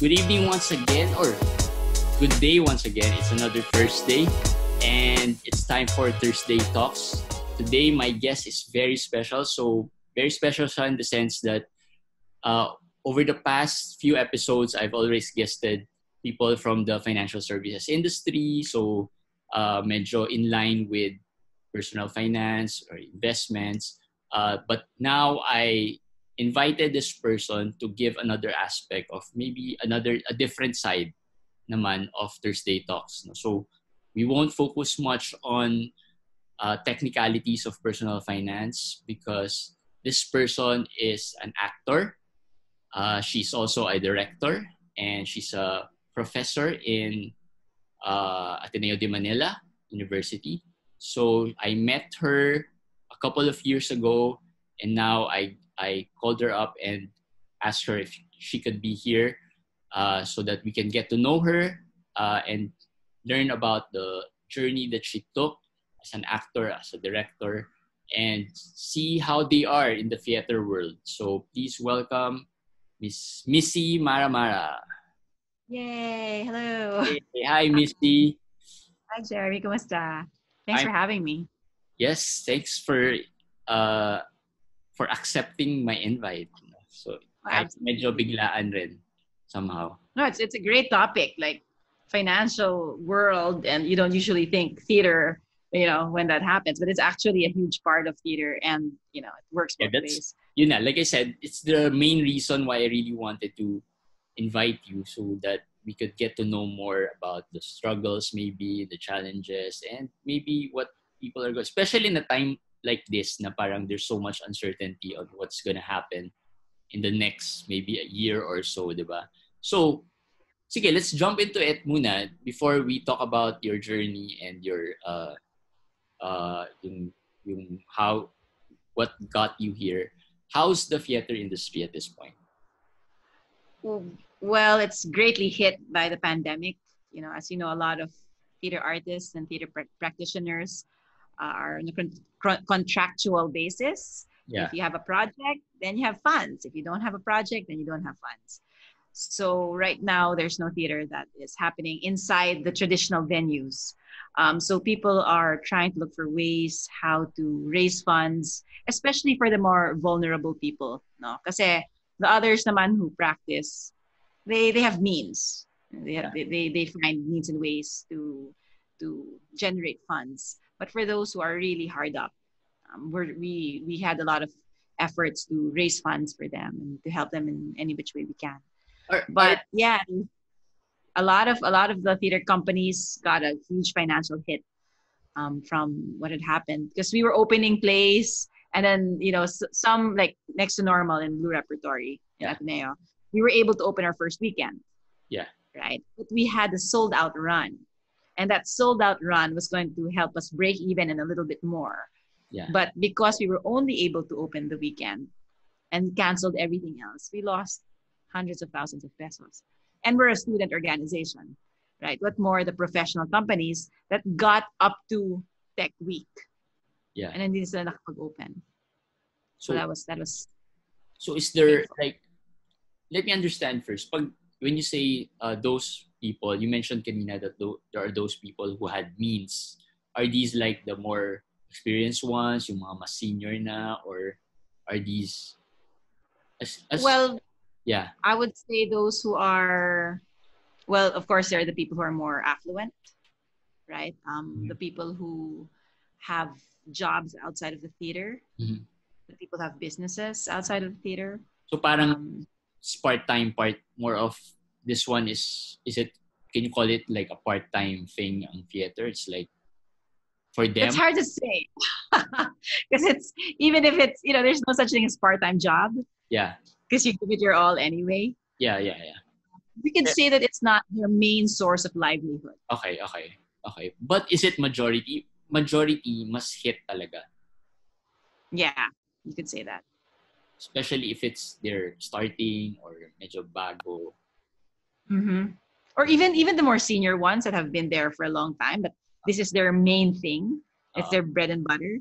Good evening once again, or good day once again. It's another Thursday, and it's time for Thursday Talks. Today, my guest is very special. So, very special siya in the sense that over the past few episodes, I've always guested people from the financial services industry. So, medyo in line with personal finance or investments. But now I invited this person to give another aspect of maybe a different side naman of Thursday Talks. No? So we won't focus much on technicalities of personal finance because this person is an actor. She's also a director and she's a professor in Ateneo de Manila University. So I met her a couple of years ago, and now I called her up and asked her if she could be here so that we can get to know her and learn about the journey that she took as an actor, as a director, and see how they are in the theater world. So please welcome Miss Missy Maramara. Yay! Hello. Hey, hi, Missy. Hi, Jerry. Kumusta? Thanks for having me. Yes, thanks for accepting my invite. So, kahit medyo biglaan rin somehow. No, it's a great topic, like financial world, and you don't usually think theater, when that happens, but it's actually a huge part of theater, and it works both ways. Like I said, it's the main reason why I really wanted to invite you so that we could get to know more about the struggles, maybe the challenges, and maybe what people are going, especially in a time like this na parang there's so much uncertainty on what's gonna happen in the next maybe a year or so, diba? So, sige, let's jump into it muna before we talk about your journey and your yung how what got you here. How's the theater industry at this point? Well, it's greatly hit by the pandemic. As you know, a lot of theater artists and theater practitioners are on a contractual basis. Yeah. If you have a project, then you have funds. If you don't have a project, then you don't have funds. So right now, there's no theater that is happening inside the traditional venues. So people are trying to look for ways how to raise funds, especially for the more vulnerable people. No, kasi the others naman who practice, they have means. They find means and ways to generate funds. But for those who are really hard up, we had a lot of efforts to raise funds for them and to help them in any which way we can. But yeah, a lot of the theater companies got a huge financial hit from what had happened because we were opening plays, and then some like Next to Normal and Blue Repertory in Ateneo, we were able to open our first weekend. Yeah. Right, but we had a sold out run. And that sold out run was going to help us break even and a little bit more. Yeah. But because we were only able to open the weekend and canceled everything else, we lost hundreds of thousands of pesos. And we're a student organization, right? What more the professional companies that got up to Tech Week. Yeah. And then hindi sila nakapag-open. So that was. So is there like, let me understand first. When you say those people, you mentioned kanina that there are those people who had means. Are these like the more experienced ones, yung mga mas senior na, or are these well, yeah, I would say those who are, well, of course, there are the people who are more affluent, right? The people who have jobs outside of the theater. Mm-hmm. The people who have businesses outside of the theater. So parang part-time part, more of this one is it, can you call it like a part-time thing ang theater? It's like for them? It's hard to say. Because it's, even if it's, there's no such thing as part-time job. Yeah. Because you give it your all anyway. Yeah. We can say that it's not their main source of livelihood. Okay. But is it majority? Majority must hit talaga. Yeah, you could say that. Especially if it's they're starting or medyo bago. Mm-hmm. Or even the more senior ones that have been there for a long time, but this is their main thing. It's their bread and butter.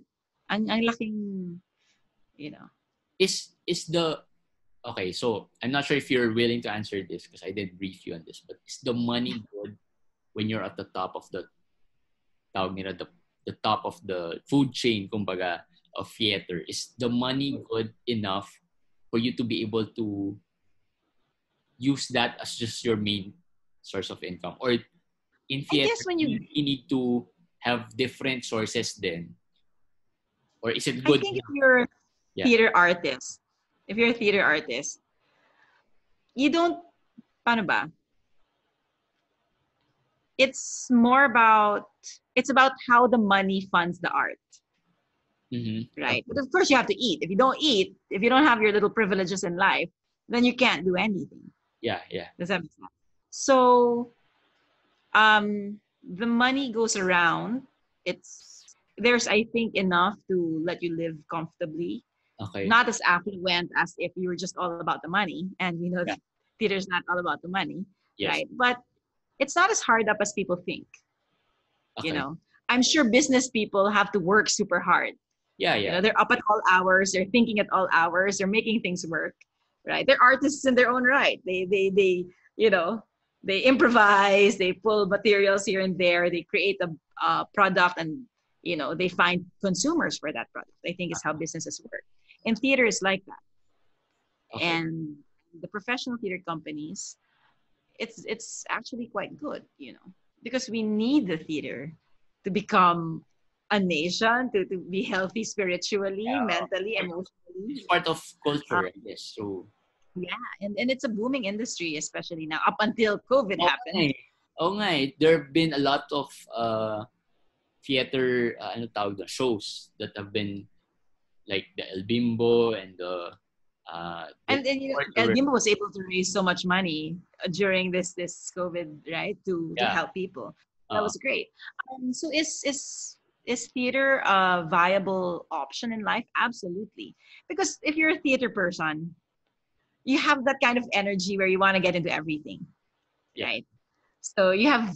Ang laking, Is the Okay, so I'm not sure if you're willing to answer this because I did brief you on this, but is the money good when you're at the top of the tawag nila, the top of the food chain, kumbaga, of theater? Is the money good enough for you to be able to use that as just your main source of income? Or in I theater, guess when you you, really need to have different sources then? Or is it I good think if enough? you're a Yeah. theater artist, if you're a theater artist, you don't, paano ba? It's more about, it's about how the money funds the art, Mm-hmm. right? But Okay. of course you have to eat. If you don't eat, if you don't have your little privileges in life, then you can't do anything. Yeah, yeah. Does that make sense? So the money goes around. It's, there's, I think, enough to let you live comfortably, Okay. not as affluent as if you were just all about the money, and we know Yeah. that theater's not all about the money, Yes. right? But it's not as hard up as people think. you Okay. know I'm sure business people have to work super hard. Yeah, yeah. They're up at all hours, they're thinking at all hours, they're making things work, right? They're artists in their own right. They you know they improvise, they pull materials here and there, they create a product, and they find consumers for that product. I think is how businesses work. And theater is like that. Okay. And the professional theater companies, it's actually quite good, because we need the theater to become a nation, to be healthy spiritually, mentally, It's emotionally. part of Uh, culture, I guess. So, yeah, and it's a booming industry, especially now, up until COVID oh nga happened. eh. Oo nga eh. There have been a lot of theater ano tawag doon, shows that have been like the El Bimbo and And El the Bimbo was able to raise so much money during this COVID, right, to yeah. help people. That Uh, was great. So is theater a viable option in life? Absolutely. Because if you're a theater person, you have that kind of energy where you want to get into everything, yeah. right? So you have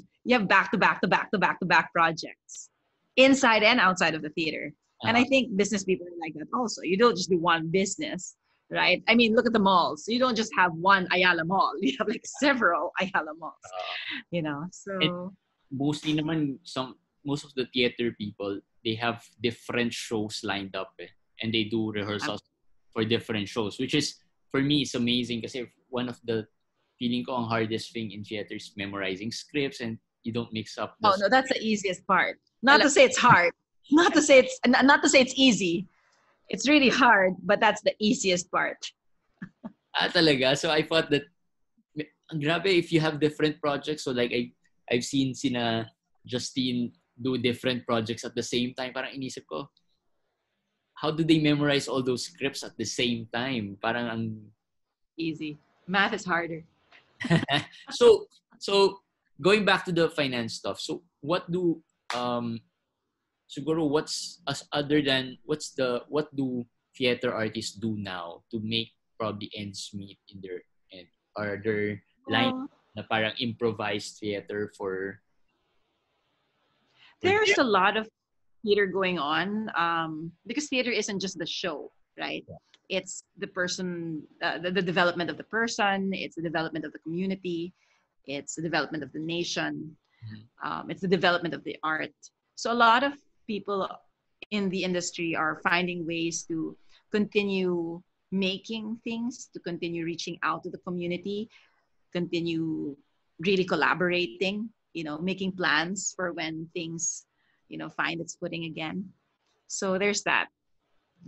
back to back to back to back to back projects inside and outside of the theater. And I Uh, think business people are like that also. You don't just do one business, right? I mean, look at the malls. You don't just have one Ayala Mall. You have like several Ayala malls, uh, and So mostly naman most of the theater people, they have different shows lined up eh, and they do um, rehearsals for different shows, which is for me is amazing kasi one of the feeling ko ang hardest thing in theater is memorizing scripts and you don't mix up the oh no, that's the easiest part. Not Tala- to say it's hard. Not to say it's easy. It's really hard, but that's the easiest part. talaga. So I thought that ang grabe if you have different projects. So like I've seen sina Justine do different projects at the same time. Parang inisip ko, how do they memorize all those scripts at the same time? Parang ang Easy. Math is harder. so so going back to the finance stuff. So what do siguro what's as other than what do theater artists do now to make probably ends meet in their end? Are there line Well, na parang improvised theater for there's them? a lot of theater going on, because theater isn't just the show, right? It's the person, the development of the person, it's the development of the community, it's the development of the nation, Mhm. it's the development of the art. So a lot of people in the industry are finding ways to continue making things, to continue reaching out to the community, continue really collaborating, making plans for when things, find its footing again. So there's that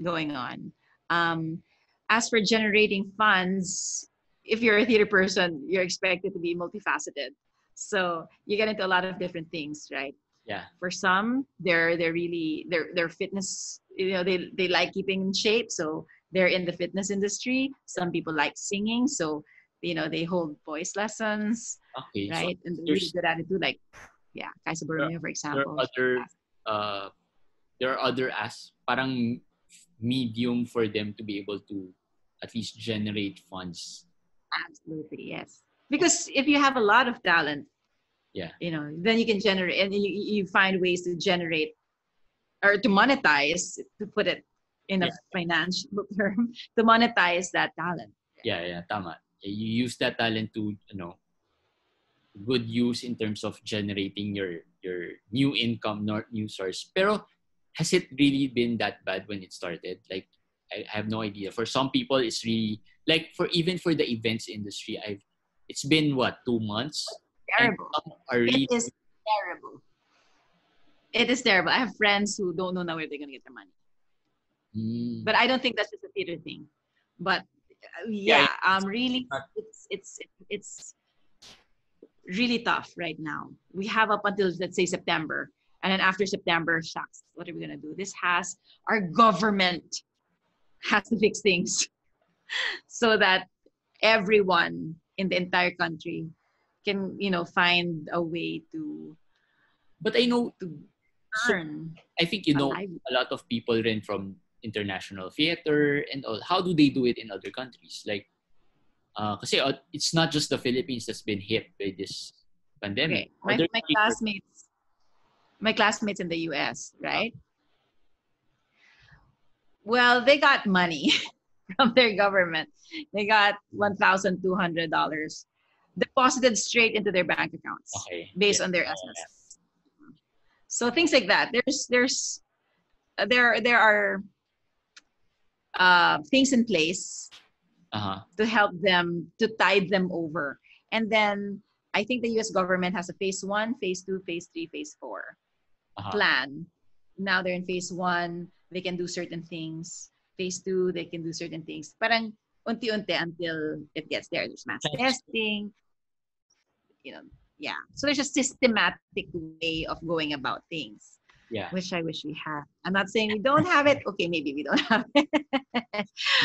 going on. Um, as for generating funds, if you're a theater person, you're expected to be multifaceted. So you get into a lot of different things, right? Yeah. For some, they're really they're fitness. They like keeping in shape, so they're in the fitness industry. Some people like singing, so they hold voice lessons, Okay. So right? And they're really there's good at it too. Like, yeah, Kaisa there, Borromeo, for there are example. other uh there are other as parang medium for them to be able to at least generate funds. Absolutely, yes. Because if you have a lot of talent, Yeah. then you can generate, and you find ways to generate or to monetize, to put it in a Yeah. financial term, to monetize that talent. Yeah, tama. You use that talent to, good use in terms of generating your new income, not new source. Pero has it really been that bad when it started? Like, I have no idea. For some people, it's really like even for the events industry, it's been what, 2 months, and Terrible. some are It really. is terrible. It is terrible. I have friends who don't know now where they're gonna get their money. But I don't think that's just a theater thing. But Yeah, really, it's really tough right now. We have up until, let's say, September, and then after September, shucks, what are we gonna do? Our government has to fix things so that everyone in the entire country can, find a way to but I know, so earn I think a livelihood. a lot of people rin from international theater and all. How do they do it in other countries? Like, kasi it's not just the Philippines that's been hit by this pandemic. Okay, my Other my countries classmates, my classmates in the U.S., right? Well, they got money from their government. They got $1,200 deposited straight into their bank accounts okay, based yeah, on their SSS. So things like that. There are things in place to help them, to tide them over. And then I think the U.S. government has a phase 1, phase 2, phase 3, phase 4 plan. Now they're in phase 1. They can do certain things. Phase 2, they can do certain things. Parang unti-unti until it gets there. There's mass testing. Yeah. So there's a systematic way of going about things. yeah. Which I wish we had. I'm not saying we don't have it. Okay, maybe we don't have it.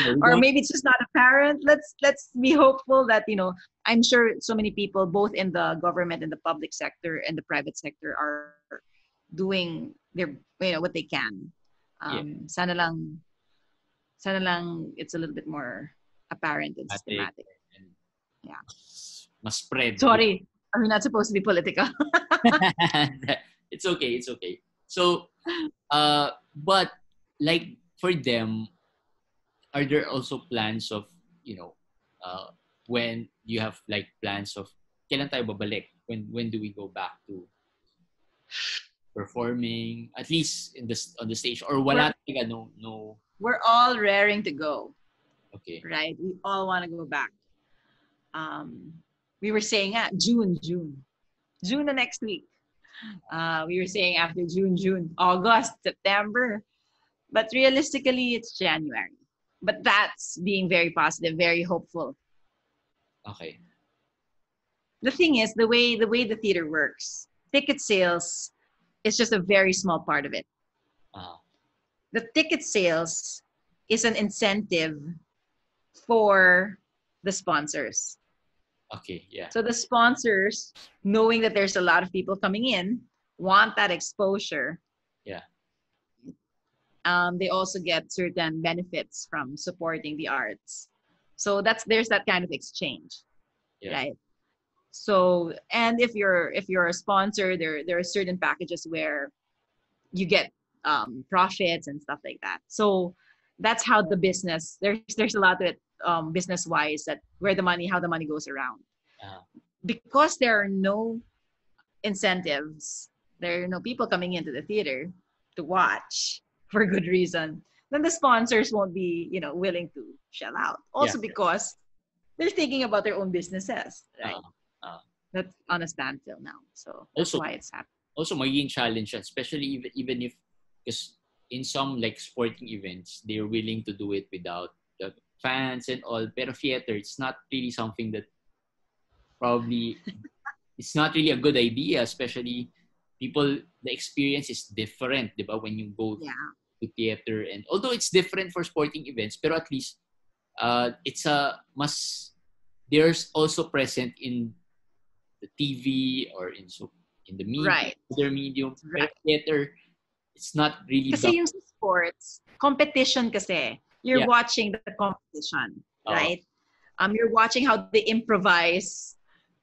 No, Or maybe it's just not apparent. Let's be hopeful that, I'm sure so many people, both in the government and the public sector and the private sector, are doing their, what they can. Sana lang it's a little bit more apparent and systematic. Yeah. Must spread. Sorry, are we not supposed to be political? It's okay. So, but like for them, are there also plans of, when you have like plans of kailan tayo babalik? When do we go back to performing, at least on the stage, or wala talaga, no? We're all raring to go. Okay. Right? We all want to go back. We were saying June the next week. We were saying after June, August, September. But realistically, it's January. But that's being very positive, very hopeful. Okay. The thing is, the way the theater works, ticket sales is just a very small part of it. The ticket sales is an incentive for the sponsors. Okay, yeah. So the sponsors, knowing that there's a lot of people coming in, want that exposure. Yeah. They also get certain benefits from supporting the arts. So there's that kind of exchange, right? So, and if you're a sponsor, there are certain packages where you get profits and stuff like that. So that's how the business, there's a lot of it business wise, that how the money goes around. Because there are no incentives, there are no people coming into the theater to watch for good reason, then the sponsors won't be willing to shell out. Also because they're thinking about their own businesses, right? That's on a standstill now. So that's why it's happening. Also, magiging challenge, especially even if, because in some like sporting events, they're willing to do it without the fans and all. Pero theater, it's not really something that probably it's not really a good idea, especially the experience is different, diba? When you go to theater, and although it's different for sporting events, pero at least it's there's also present in the TV or in the media, right. Other medium. Right. Theater, it's not really. Kasi yung sports competition, kasi you're watching the competition, right? You're watching how they improvise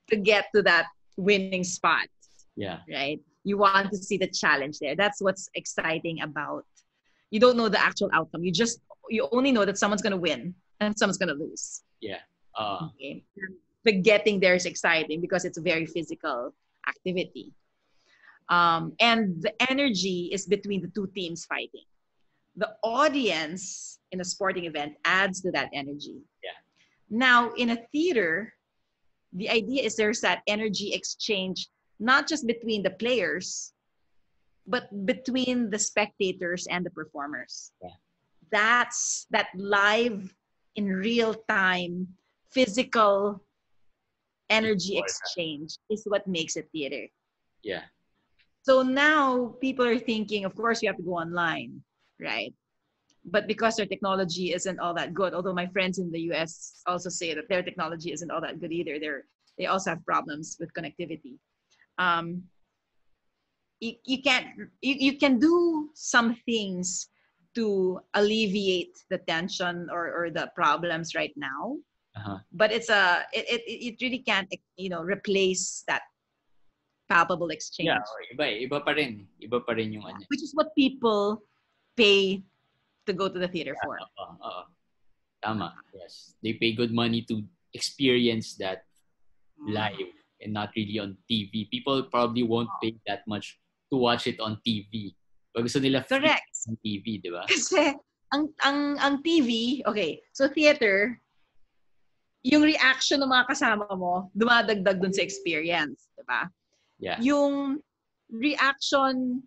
to get to that winning spot. Yeah. Right. You want to see the challenge there. That's what's exciting about. You don't know the actual outcome. You only know that someone's gonna win and someone's gonna lose. Yeah. Okay. But getting there is exciting because it's a very physical activity. And the energy is between the two teams fighting. The audience in a sporting event adds to that energy. Yeah. Now, in a theater, the idea is there's that energy exchange, not just between the players, but between the spectators and the performers. Yeah. That's that live, in real time, physical It's energy more that. exchange is what makes it theater. Yeah. So now people are thinking, of course, you have to go online, right? But because their technology isn't all that good, although my friends in the US also say that their technology isn't all that good either, they also have problems with connectivity. Um, you can't you can do some things to alleviate the tension or the problems right now, Uh-huh. but it really can't replace that palpable Yeah, exchange, iba pa rin. Iba pa rin yung ano. which is what people pay to go to the theater for. Oo. Tama. Yes. They pay good money to experience that live and not really on TV. People probably won't pay that much to watch it on TV. Pag gusto nila free Correct. on TV, di ba? Kasi ang TV, okay, so theater, yung reaction ng mga kasama mo, dumadagdag dun sa experience, di ba? Yeah. Yung reaction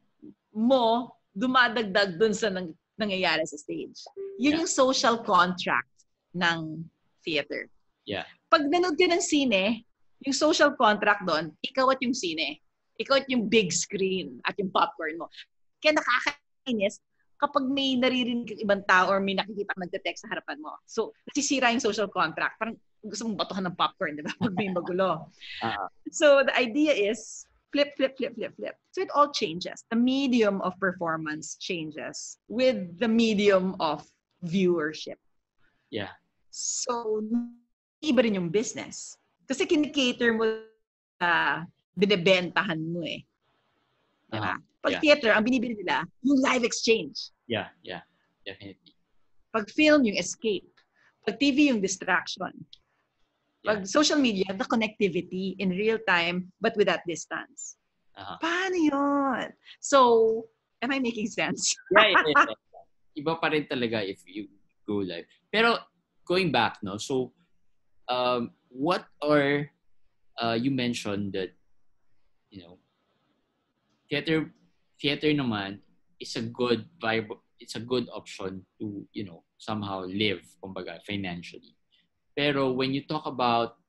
mo, dumadagdag dun sa nangyayari sa stage. Yun yung social contract ng theater. Yeah. Pag nanood ka ng sine, yung social contract doon, ikaw at yung sine. Ikaw at yung big screen at yung popcorn mo. Kaya nakakainis kapag may naririnig kang ibang tao or may nakikita kang nagte-text sa harapan mo. So, nasisira yung social contract. Parang gusto mong batuhan ng popcorn, di ba? Pag may magulo. So, the idea is flip. So, it all changes. The medium of performance changes with the medium of viewership. Yeah. So, iba rin yung business. Kasi kinikater mo sa binibentahan mo eh. Diba? Pag theater, ang binibili nila, yung live exchange. Yeah. Definitely. Pag film, yung escape. Pag TV, yung distraction. Pag social media, the connectivity in real time, but with that distance. Paano yun? So, am I making sense? Yeah. Iba pa rin talaga if you go live. Pero, going back, no? So, what are, you mentioned that, theater naman is a good vibe. It's a good option to, somehow live, kumbaga, financially. Pero when you talk about...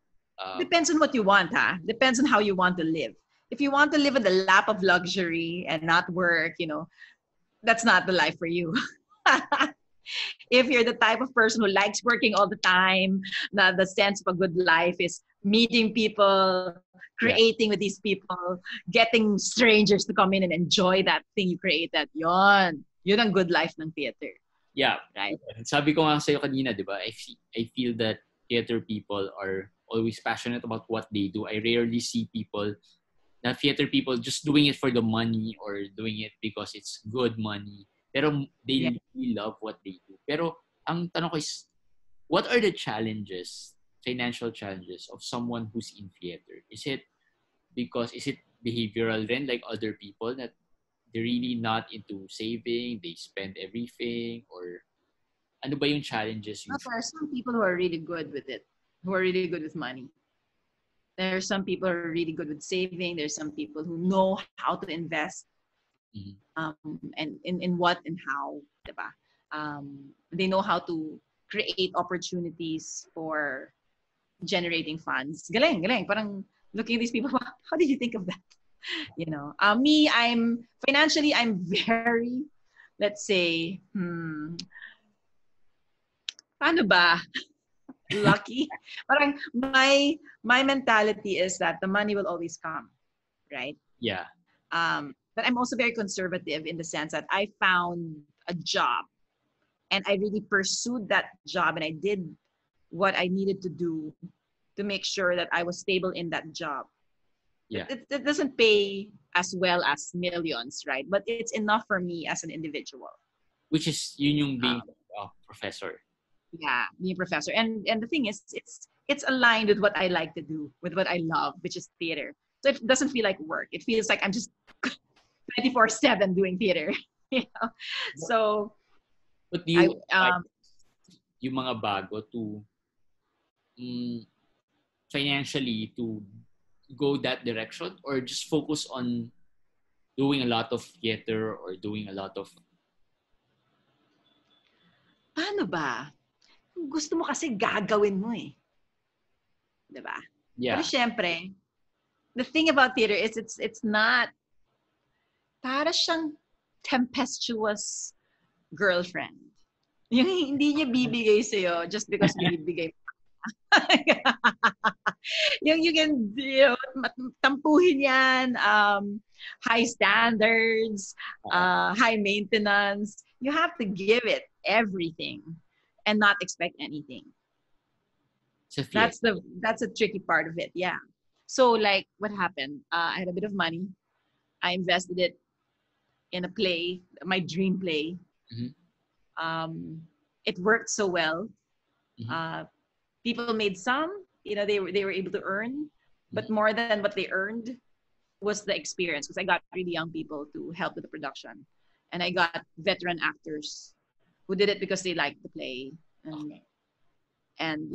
Depends on what you want, ha? Depends on how you want to live. If you want to live in the lap of luxury and not work, that's not the life for you. If you're the type of person who likes working all the time, the sense of a good life is meeting people, creating with these people, getting strangers to come in and enjoy that thing you created. Yun ang good life ng theater. Yeah. Right? Sabi ko nga sa'yo kanina, di ba? I feel that theater people are always passionate about what they do. I rarely see theater people just doing it for the money or doing it because it's good money. Pero they really love what they do. Pero ang tanong ko is, what are the financial challenges of someone who's in theater? Is it behavioral then, like other people, that they're really not into saving, they spend everything, or ano ba yung challenges? There are some people who are really good with it, who are really good with money. There are some people who are really good with saving. There's some people who know how to invest. And in what and how, diba? They know how to create opportunities for generating funds. Galing. Parang looking at these people, how did you think of that? Me, I'm very, let's say, paano ba? Lucky. Parang my mentality is that the money will always come, right? Yeah. But I'm also very conservative in the sense that I found a job and I really pursued that job and I did what I needed to do to make sure that I was stable in that job. Yeah. It doesn't pay as well as millions, right? But it's enough for me as an individual. Which is yun yung being a professor. Yeah, being a professor. And the thing is, it's aligned with what I like to do, with what I love, which is theater. So it doesn't feel like work. It feels like I'm just 24/7 doing theater. You know? So But do I you expect yung mga bago to financially to go that direction, or just focus on doing a lot of theater or doing a lot of paano ba? Kung gusto mo kasi gagawin mo eh. 'Di ba? Pero yeah syempre, the thing about theater is it's not para siyang tempestuous girlfriend. Yung hindi niya bibigay sa'yo just because binibigay mo. Yung you can, tampuhin yan, high standards, high maintenance. You have to give it everything and not expect anything. sa theater. That's a tricky part of it. Yeah. So like what happened? I had a bit of money. I invested it in a play, my dream play. Mm-hmm. It worked so well. Mm-hmm. People made some, they were able to earn, but more than what they earned was the experience, because I got really young people to help with the production, and I got veteran actors who did it because they liked the play, and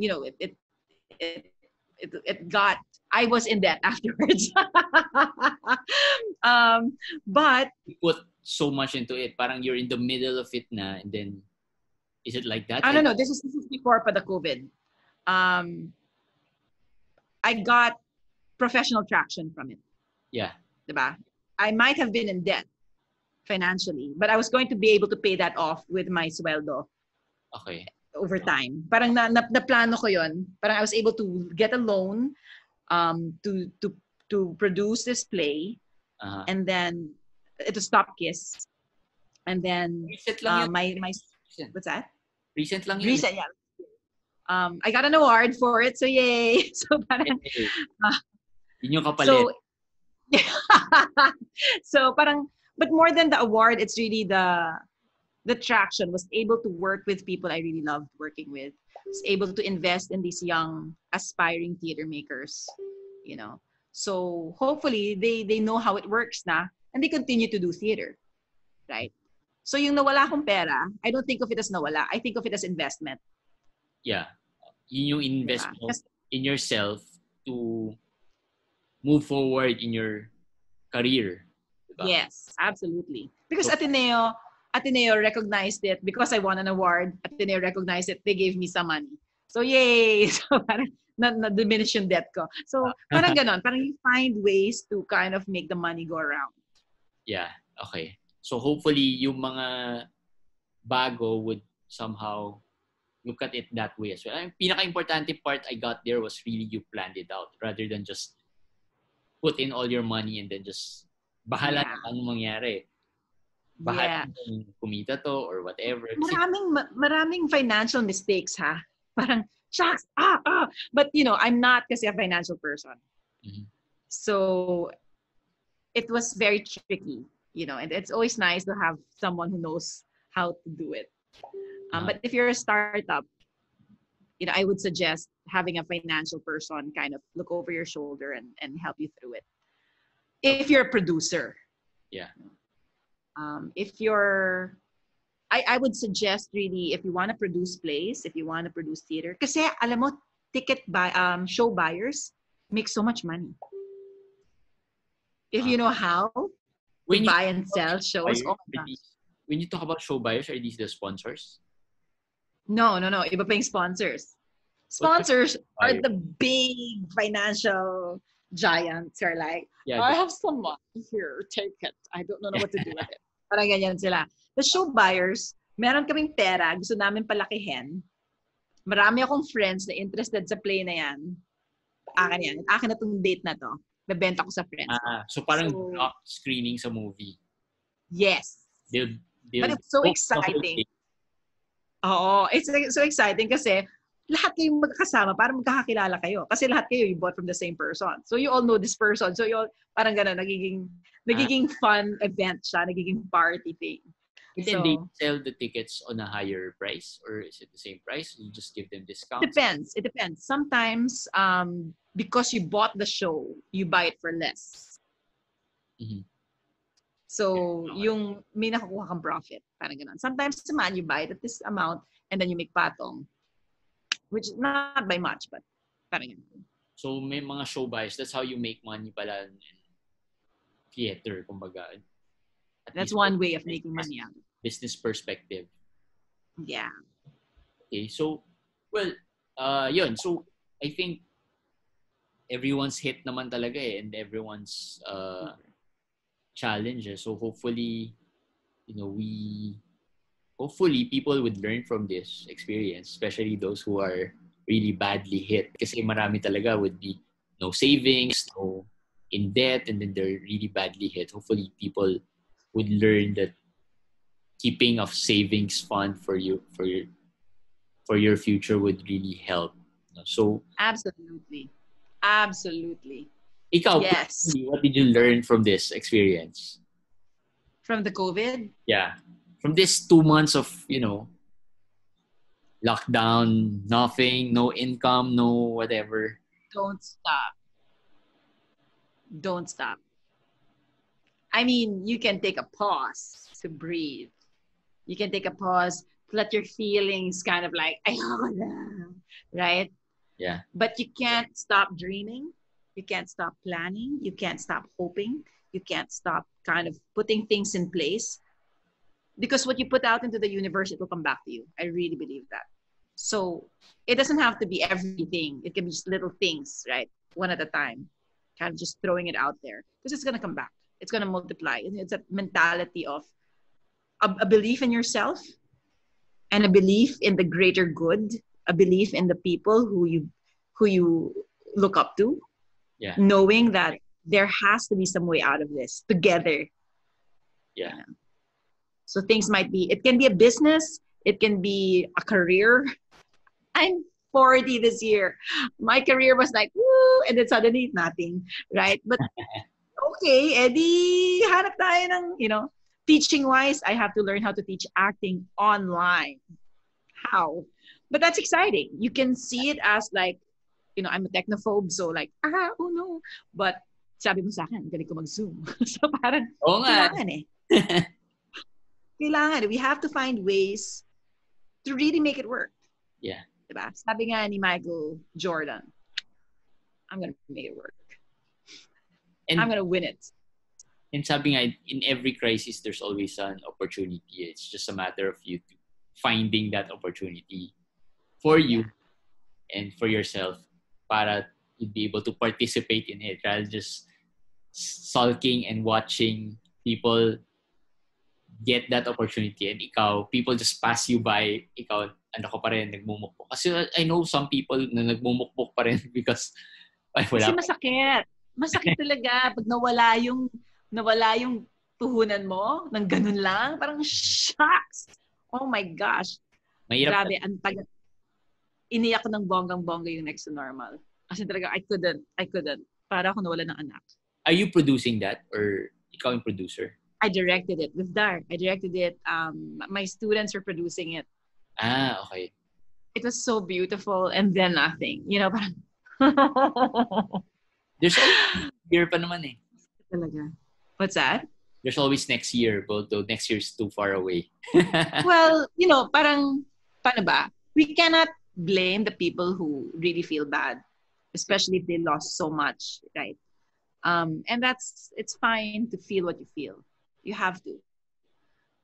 it got, I was in debt afterwards. But You put so much into it, parang you're in the middle of it na, and then is it like that? I don't know. This is before the COVID. I got professional traction from it. Yeah. Diba? I might have been in debt financially, but I was going to be able to pay that off with my sweldo. Okay. Over time. Parang na plano ko yun. Parang I was able to get a loan to produce this play, and then ito Stop Kiss. And then my what's that? Recent lang yun. Recent, yeah. I got an award for it, so yay. So parang yun yung kapalit. So parang, but more than the award, it's really the traction. Was able to work with people I really loved working with. Was able to invest in these young aspiring theater makers, So hopefully they know how it works na, and they continue to do theater, right? So yung nawala akong pera, I don't think of it as nawala. I think of it as investment. Yeah. Yun yung investment in yourself to move forward in your career. Diba? Yes, absolutely. Because Ateneo recognized it because I won an award. Ateneo recognized it. They gave me some money. So yay! So parang na-diminish yung debt ko. So parang ganon. Parang you find ways to kind of make the money go around. Yeah. Okay. So hopefully yung mga bago would somehow look at it that way as well. Ang pinaka-importante part I got there was really you planned it out rather than just put in all your money and then just bahala na anong mangyari. Bahala na kumita to or whatever. Maraming financial mistakes, ha? Parang, shucks, But, I'm not kasi a financial person. Mm-hmm. So, it was very tricky, and it's always nice to have someone who knows how to do it. But if you're a startup, I would suggest having a financial person kind of look over your shoulder and help you through it. If you're a producer. Yeah. If you're, I would suggest really, if you want to produce plays, if you want to produce theater, kasi alam mo, show buyers make so much money. If you know how to buy and sell shows. When you talk about show buyers, are these the sponsors? No. Iba pa yung sponsors. Sponsors are the big financial giants who are like, I have some money here, take it. I don't know what to do with it. Parang ganyan sila. The show buyers, meron kaming pera, gusto namin palakihin. Marami akong friends na interested sa play na yan. Akin yan. Akin na tong date na to. Bebenta ko sa friends. So parang block screening sa movie. Yes. But it's so exciting. Oo, it's so exciting kasi lahat kayong magkakasama para magkakakilala kayo. Kasi lahat kayo you bought from the same person. So you all know this person. So you all, parang gano'n, nagiging fun event siya, nagiging party thing. But then they So sell the tickets on a higher price, or is it the same price? You just give them discounts? depends. It depends. Sometimes because you bought the show, you buy it for less. Mm-hmm. So Okay. yung may nakukuha kang profit. Parang ganun. Sometimes naman you buy it at this amount and then you make patong. Which is not by much, but parang ganun. So may mga show buys. That's how you make money pala in theater, kumbaga. At That's least one way of making money out of it. business perspective. Yeah. Okay, so, well, yun. So, I think everyone's hit naman talaga and everyone's challenge. So, hopefully, hopefully people would learn from this experience, especially those who are really badly hit. Kasi marami talaga would be no savings, no in debt, and then they're really badly hit. Hopefully, people would learn that keeping a savings fund for your future would really help. So, Absolutely. ikaw, Yes. personally, what did you learn from this experience? From the COVID? Yeah. From this 2 months of, lockdown, nothing, no income, no whatever. Don't stop. Don't stop. I mean, you can take a pause to breathe. You can take a pause to let your feelings kind of like, ayoko na, right? Yeah. But you can't stop dreaming. You can't stop planning. You can't stop hoping. You can't stop kind of putting things in place. Because what you put out into the universe, it will come back to you. I really believe that. So it doesn't have to be everything. It can be just little things, right? One at a time. Kind of just throwing it out there. Because it's going to come back. It's going to multiply. It's a mentality of a belief in yourself and a belief in the greater good, a belief in the people who you look up to, Yeah. knowing that there has to be some way out of this together. Yeah. So things might be, it can be a business, it can be a career. I'm 40 this year. My career was like, woo, and then suddenly nothing, right? But okay, Eddie, hanap tayo ng, teaching wise, I have to learn how to teach acting online. How? But that's exciting. You can see it as like, I'm a technophobe, so like, oh no. But sabi mo sa akin, galing ko mag-Zoom. So parang, Oo nga. kailangan eh. Kailangan. We have to find ways to really make it work. Yeah. Diba? Sabi nga ni Michael Jordan, I'm gonna make it work. And I'm gonna win it. And sabi nga, in every crisis, there's always an opportunity. It's just a matter of you finding that opportunity for you and for yourself para you'd be able to participate in it rather than just sulking and watching people get that opportunity and people just pass you by, ikaw, ano ka pa rin, nagmumukpok. Kasi I know some people na nagmumukpok pa rin because wala Kasi masakit. Masakit talaga pag nawala yung puhunan mo ng ganun lang. Parang shocks. Oh my gosh. mahirap. Grabe, iniyak ko ng bonggang-bongga yung next to normal. Kasi talaga, I couldn't. Para ako nawala ng anak. Are you producing that or ikaw yung producer? I directed it with Dar. I directed it. My students were producing it. Okay. It was so beautiful and then nothing. Parang There's always next year pa naman eh. Talaga. What's that? There's always next year, but though next year is too far away. Well, parang, paano ba? We cannot blame the people who really feel bad, especially if they lost so much, right? And it's fine to feel what you feel. You have to.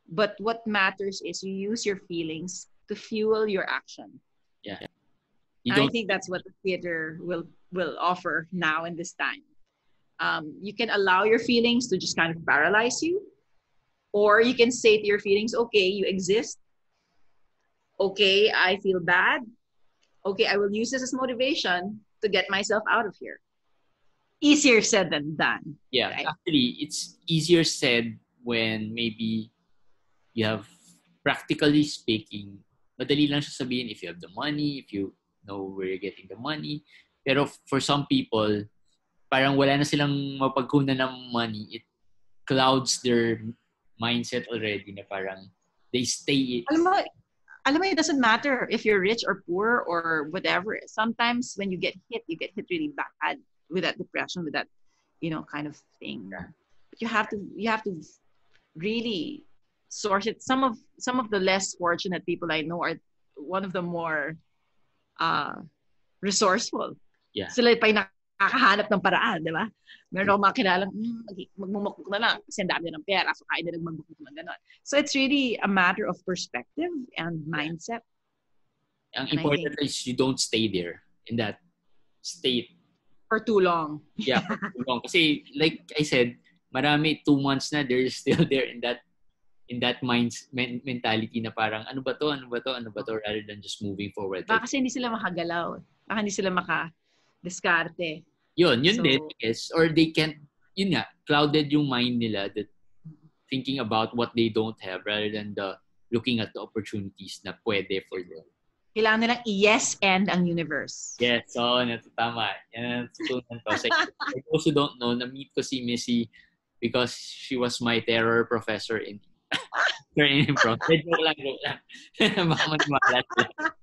But what matters is you use your feelings to fuel your action. Yeah. I think that's what the theater will offer now in this time. You can allow your feelings to just kind of paralyze you, or you can say to your feelings, okay, you exist. Okay, I feel bad. Okay, I will use this as motivation to get myself out of here. Easier said than done. Yeah, right? Actually, it's easier said when maybe you have, practically speaking, madali lang siya sabihin if you have the money, if you know where you're getting the money. Pero for some people, parang wala na silang mapagkunan ng money. It clouds their mindset already na parang, They stay. Alam mo, it doesn't matter if you're rich or poor or whatever. Sometimes when you get hit really bad with that depression, with that, kind of thing. Yeah. But you have to really source it. Some of the less fortunate people I know are one of the more resourceful. Yeah. Sila pa yung nakakahanap ng paraan, di ba? Meron akong mga kilalang, magmumukmuk na lang kasi ang dami ng pera, so kaya nila magmukmuk ng gano'n. So it's really a matter of perspective and mindset. Ang important is you don't stay there in that state. For too long. Yeah, for too long. Kasi like I said, marami 2 months na they're still there in that mentality na parang ano ba to, rather than just moving forward. Baka kasi hindi sila makagalaw. Baka hindi sila maka-diskarte. Yun din, yes. Or they can't, yun nga, clouded yung mind nila that thinking about what they don't have rather than looking at the opportunities na pwede for them. Kailangan nilang i-yes and ang universe. Yes, so tama. Yan ang tutunan ko. For those who don't know, na-meet ko si Missy because she was my terror professor in improv. Joke lang. Baka maniwala sila.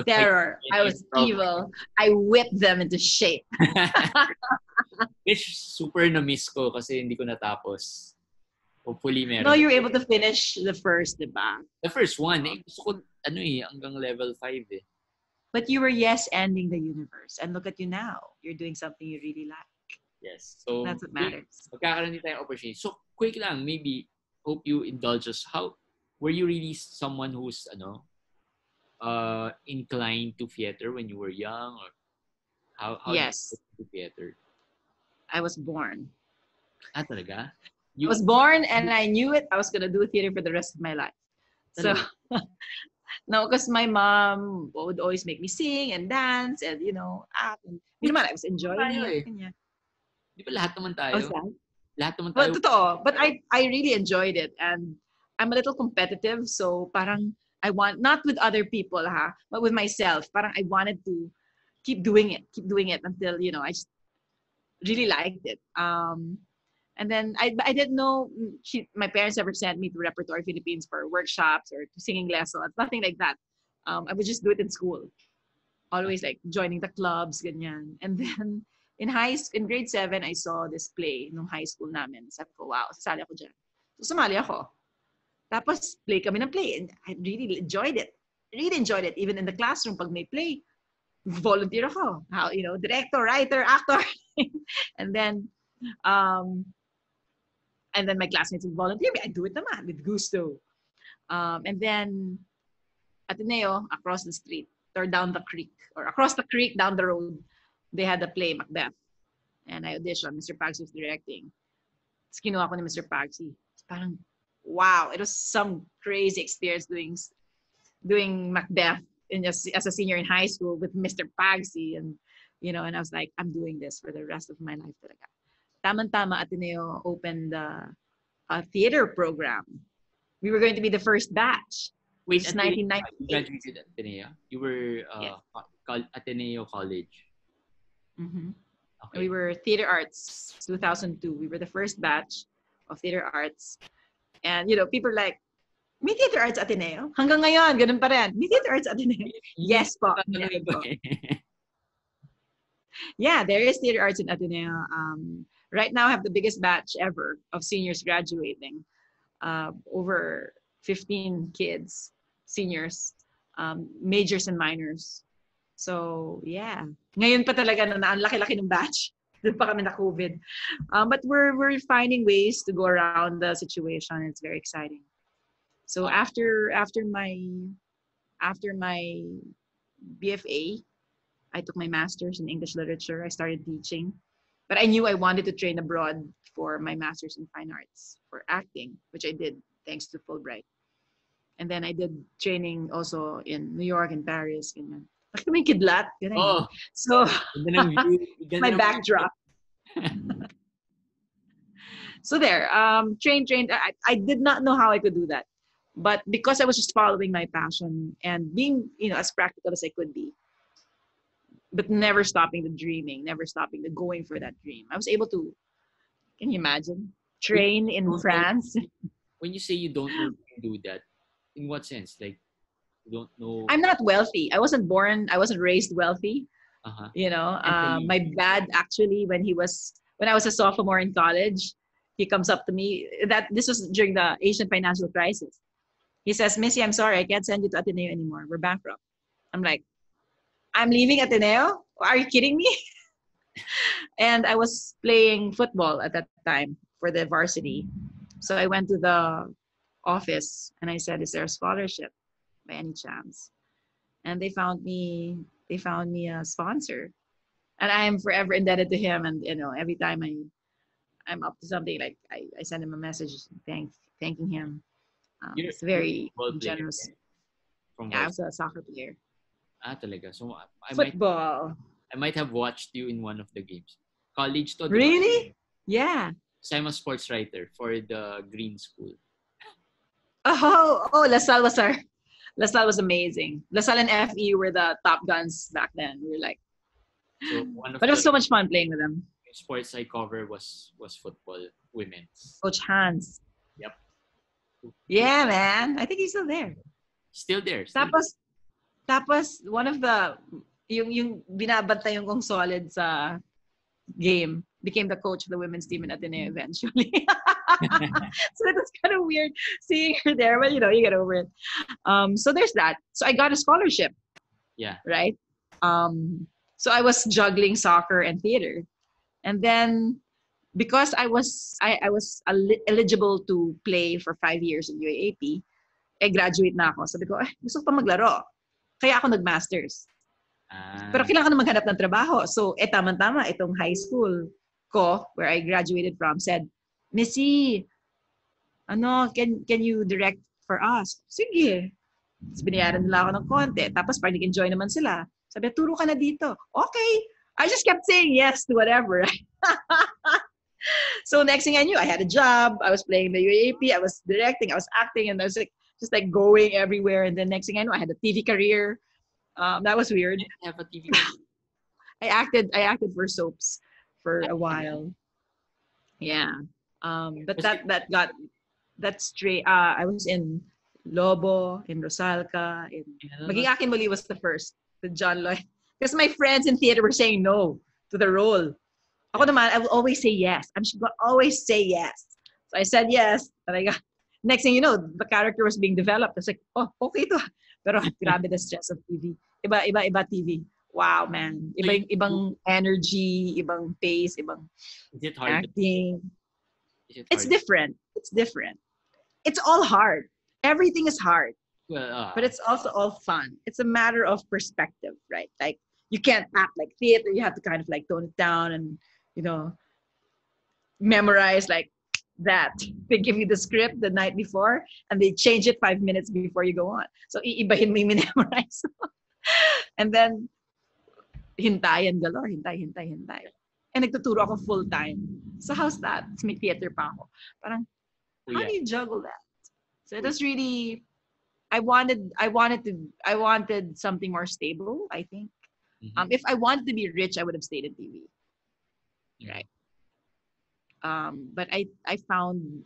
Terror. I was evil. I whipped them into shape. Which super na-miss ko kasi hindi ko natapos. Hopefully meron. No, you were able to finish the first, diba? The first one. Gusto ko, hanggang level 5 eh. But you were yes-ending the universe. And look at you now. You're doing something you really like. Yes. So, that's what matters. Magkakaroon din tayong opportunity. So, quick lang, maybe, hope you indulge us. How, were you really someone who's, inclined to theater when you were young? Or how yes. did you get to theater? I was born. Talaga? I was born and I knew it. I was going to do theater for the rest of my life. So, no, because my mom would always make me sing and dance and, act. And, I was enjoying it. Di ba lahat naman tayo? Lahat naman tayo. Well, totoo. But I really enjoyed it. And I'm a little competitive. So, parang, I want, not with other people, but with myself. Parang I wanted to keep doing it until, I just really liked it. And then I didn't know, my parents ever sent me to Repertory Philippines for workshops or singing lessons, nothing like that. I would just do it in school. Always like joining the clubs, ganyan. And then in grade 7, I saw this play nung high school namin. Sabi ko, wow, sasali ako dyan. So sumali ako. Tapos play kami ng play. And I really enjoyed it. Really enjoyed it. Even in the classroom, pag may play, volunteer ako. Director, writer, actor. And then my classmates would volunteer me. I do it naman with gusto. And then Ateneo, across the street, or down the creek, or across the creek, down the road, they had the play, Macbeth. And I auditioned. Mr. Pagsy was directing. Tapos kinuha ko ni Mr. Pagsy. Parang, wow, it was some crazy experience doing Macbeth as a senior in high school with Mr. Pagsy. And, and I was like, I'm doing this for the rest of my life talaga. Tama-tama, Ateneo opened a theater program. We were going to be the first batch. Wait, it's 1998. You graduated at Ateneo? You were Ateneo College? Mm-hmm. Okay. We were Theater Arts 2002. We were the first batch of Theater Arts. And, people are like, may Theater Arts Ateneo? Hanggang ngayon, ganun pa rin. May Theater Arts Ateneo? Yes po. Yeah, there is Theater Arts in Ateneo. Right now, I have the biggest batch ever of seniors graduating. Over 15 kids, seniors, majors and minors. So, yeah. Ngayon pa talaga na ang laki-laki ng batch. Doon pa kami na COVID. But we're finding ways to go around the situation. It's very exciting. So after my BFA, I took my master's in English literature. I started teaching. But I knew I wanted to train abroad for my master's in fine arts for acting, which I did thanks to Fulbright. And then I did training also in New York and Paris. Ganyan. Bakit may kidlat? Ganyan. Oh, so, my backdrop. So there, trained. I did not know how I could do that. But because I was just following my passion and being, as practical as I could be, but never stopping the dreaming, never stopping the going for that dream. I was able to, can you imagine, train in France. when you say you don't know you can do that, in what sense? Like, you don't know. I'm not wealthy. I wasn't raised wealthy. Uh-huh. My dad actually, when I was a sophomore in college, he comes up to me. This was during the Asian financial crisis. He says, "Missy, I'm sorry, I can't send you to Ateneo anymore. We're bankrupt." I'm like, "I'm leaving Ateneo? Are you kidding me?" And I was playing football at that time for the varsity. So I went to the office and I said, "Is there a scholarship by any chance?" And they found me a sponsor. And I am forever indebted to him. And every time I'm up to something, like I send him a message thanking him. It's very generous. Yeah, I was a soccer player. Talaga. So Football. I might have watched you in one of the games. College to, Really? Yeah. So I'm a sports writer for the Green School. Oh, LaSalle was amazing. LaSalle and FE were the top guns back then. We were like, but it was so much fun playing with them. Sports I cover was football, women's. Coach Hans. Yep. Yeah, man. I think he's still there. Still there. Tapos one of the yung binabantayan kong solid sa game became the coach of the women's team in Ateneo eventually. So it was kind of weird seeing her there, but you get over it. So there's that. So I got a scholarship. Yeah. Right. So I was juggling soccer and theater, and then because I was eligible to play for 5 years in UAAP, graduate na ako. Sabi ko, gusto ko pa maglaro. Kaya ako nag-masters. Pero kailangan ko na maghanap ng trabaho. So, tama-tama, itong high school ko, where I graduated from, said, "Missy, can you direct for us?" Sige. Tapos binayaran nila ako ng konti. Tapos parang nag-enjoy naman sila. Sabi, "Turo ka na dito." Okay. I just kept saying yes to whatever. So next thing I knew, I had a job. I was playing the UAP. I was directing. I was acting. And I was just going everywhere. And then next thing I know, I had a TV career. That was weird. I have a TV career. I acted for soaps for a while. Yeah. But that straight. I was in Lobo, in Rosalca. Maging Akin Muli was the first with John Lloyd. Because my friends in theater were saying no to the role. Ako naman, I will always say yes. I'm going to always say yes. So I said yes. And I got, next thing you know, the character was being developed. I was like, oh, okay to. Pero grabe the stress of TV. Iba TV. Wow, man. Ibang energy, ibang pace, ibang acting. It's different. It's all hard. Everything is hard. But it's also all fun. It's a matter of perspective, right? Like, you can't act like theater. You have to kind of tone it down and, memorize like that. They give you the script the night before and they change it 5 minutes before you go on. So, iibahin mo yung memorize. And then, hintayan galore. Hintay. And nagtuturo ako full time. So, how's that? May theater pa ako. Parang, how do you juggle that? So, it was really... I wanted something more stable, I think. Mm-hmm. If I wanted to be rich, I would have stayed in TV. Right. But I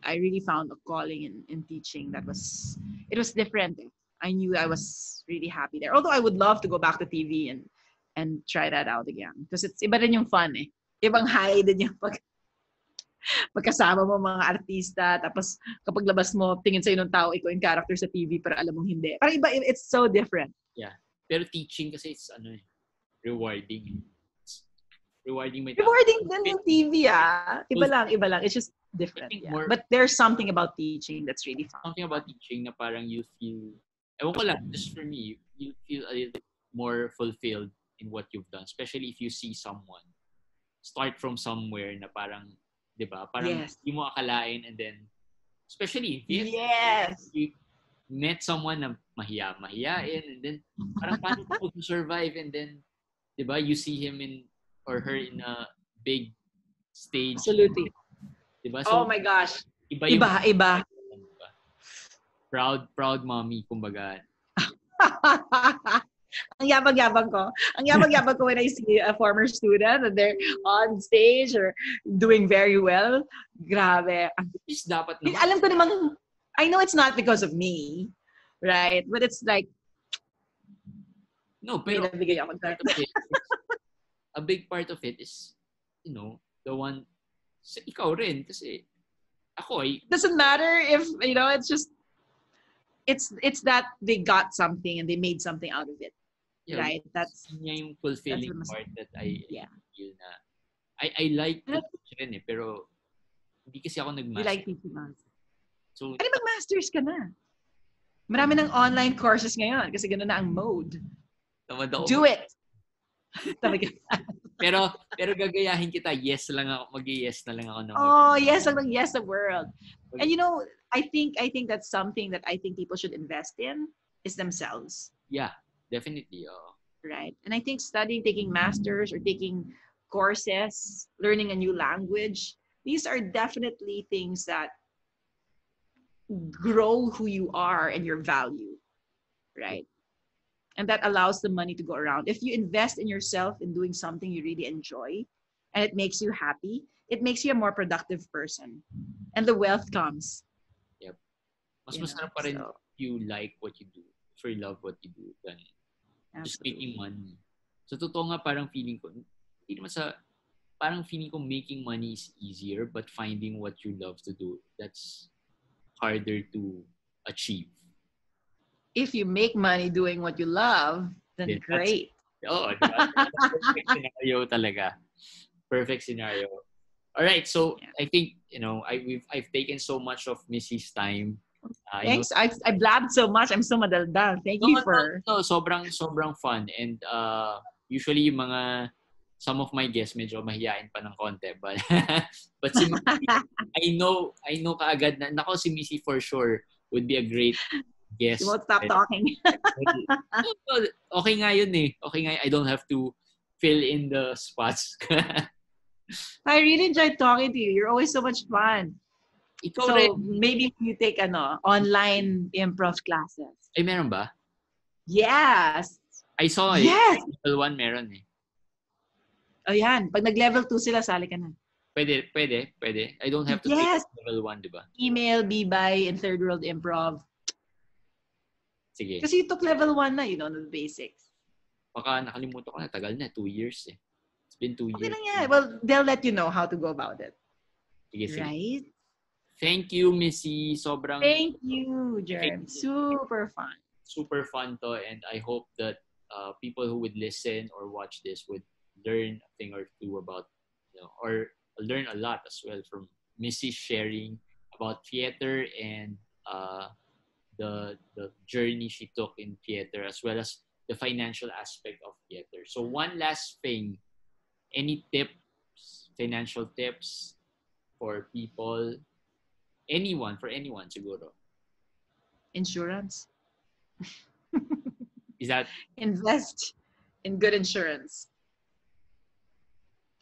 really found a calling in teaching it was different. I knew I was really happy there. Although I would love to go back to TV and try that out again. Because it's iba rin yung fun eh. Ibang high din yung pagkasama mo mga artista, tapos kapag labas mo, tingin sa'yo ng tao, ikaw yung character sa TV, pero alam mong hindi. Parang iba, it's so different. Yeah. Pero teaching kasi it's rewarding. Rewarding din yung TV Iba lang. It's just different. Yeah. But there's something about teaching that's really fun. Something about teaching na parang you feel, ewan ko lang, just for me, you feel a little bit more fulfilled in what you've done. Especially if you see someone start from somewhere na parang, diba? Parang hindi mo akalain and then, especially if you met someone na mahiyain and then parang paano ko to survive and then, diba, you see him or her in a big stage. Absolutely. Diba? So, oh my gosh. Iba. Proud mommy, kumbaga. Ang yabang-yabang ko when I see a former student and they're on stage or doing very well. Grabe. Dapat naman. I know it's not because of me, right? But it's like, No, may pero nabigay ako dyan. a big part of it is, the one, ikaw rin, kasi ako ay, Doesn't matter if, it's just, it's that they got something and they made something out of it, right? That's yun yung fulfilling what part that I yeah. feel na, I like to teach rin pero hindi kasi ako You nag-master. like teaching us. So, Ano mag-masters ka na? Marami ng online courses ngayon kasi gano'n na ang mode. tamad ako. Do it! pero gagayahin kita, yes lang ako, mag-yes na lang ako. Oh, yes, yes, the world. And I think that's something that I think people should invest in is themselves. Yeah, definitely. Right. And I think studying, taking masters or taking courses, learning a new language, these are definitely things that grow who you are and your value, right? And that allows the money to go around. If you invest in yourself in doing something you really enjoy and it makes you happy, it makes you a more productive person. And the wealth comes. Yep. Mas masarap pa rin if you like what you do, if you love what you do, than just making money. So totoo nga parang feeling ko, hindi naman parang feeling ko making money is easier, but finding what you love to do, that's harder to achieve. If you make money doing what you love, then great. Perfect scenario talaga. Perfect scenario. All right, so I think I've taken so much of Missy's time. Thanks. I blabbed so much. I'm so madaldal. Thank you for. No, sobrang fun, and usually yung some of my guests medyo mahiyain pa ng konti, but si Missy, I know kaagad na nako si Missy for sure would be a great guest. You won't stop talking. Okay nga yun eh. Okay nga, I don't have to fill in the spots. I really enjoyed talking to you. You're always so much fun. Ikaw so rin. Maybe you take online improv classes. Ay, meron ba? Yes. I saw it. Yes. Level 1 meron eh. O yan. Pag nag-level 2 sila, sali ka na. Pwede. I don't have to take level 1, di ba? Email Bibay in Third World Improv. Sige. Kasi you took level 1 na, you know the basics. Baka nakalimutan ko na. Tagal na. 2 years eh. It's been 2 years. Okay lang yan. Well, they'll let you know how to go about it. Sige. Right? Thank you, Missy. Sobrang... Thank you, Jerm. Super fun. Super fun to, and I hope that people who would listen or watch this would learn a thing or two about, or learn a lot as well from Missy sharing about theater and the journey she took in theater, as well as the financial aspect of theater. So one last thing, any tips, financial tips for people, for anyone siguro? Insurance. Is that invest in good insurance?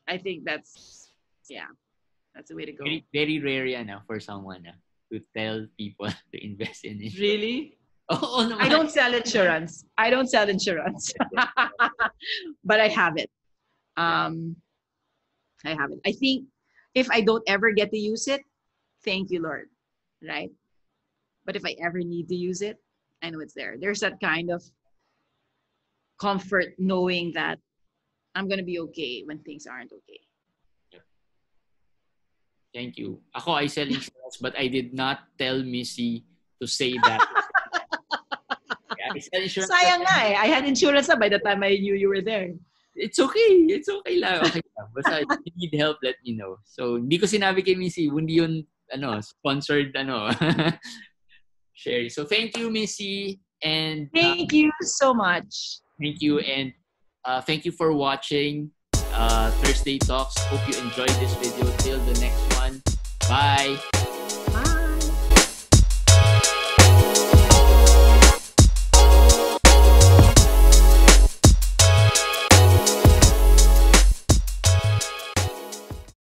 I think that's the way to go. Very, very rare yan for someone to tell people to invest in it. Really? Oh, no. I don't sell insurance. But I have it. I have it. I think if I don't ever get to use it, thank you, Lord. Right? But if I ever need to use it, I know it's there. There's that kind of comfort knowing that I'm going to be okay when things aren't okay. Yep. Thank you. Ako, I sell insurance, but I did not tell Missy to say that. I sell insurance. Sayang nga eh. I had insurance by the time I knew you were there. It's okay. It's okay lang. Okay lang. Basta if you need help, let me know. So, hindi ko sinabi kay Missy, hindi yun, sponsored, sharing. So, thank you, Missy. And thank you so much. Thank you. And thank you for watching Thursday Talks. Hope you enjoyed this video. Till the next one. Bye.